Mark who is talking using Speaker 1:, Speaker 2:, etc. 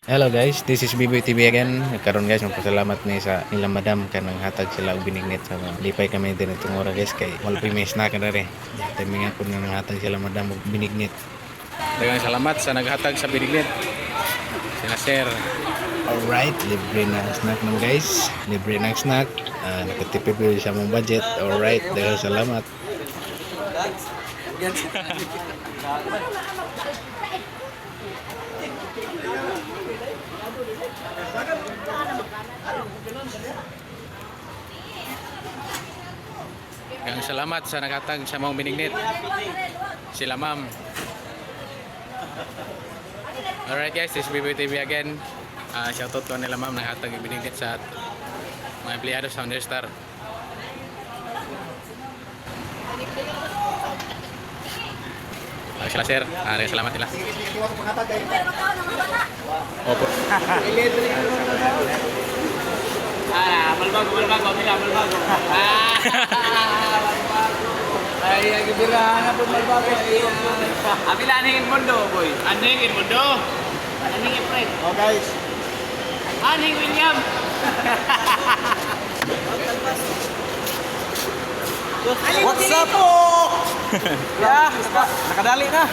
Speaker 1: Hello guys, this is Biboy TV again. Karon guys, magpasalamat ni sa ilang madam kanang hatag sila og binignit sa mga lipay kami din itong oras guys kay wala pa may snack na rin. Timing ako nang hatag sila madam og binignit. Daghang salamat sa naghatag sa binignit. Sila sir. Alright, libre na ang snack naman guys. Libre na ang snack. Nakatipid ko sa mong budget. Alright, daghang salamat. Daghang salamat sa naghatag sa mong binignit. Sila ma'am. Alright guys, this is Biboy TV again. Shoutout ko nila ma'am naghatag yung binignit sa mga empleyado sa Understar. Sila sir, salamat nila. Opo.
Speaker 2: Malbago, malbago. Ay, gibirahan na po malbago. Abila anhingin mundo, boy. Anhingin mundo? Anhingin friend.
Speaker 3: Oh guys,
Speaker 2: Anhing William.
Speaker 3: what's up po? Yeah, nakadali na.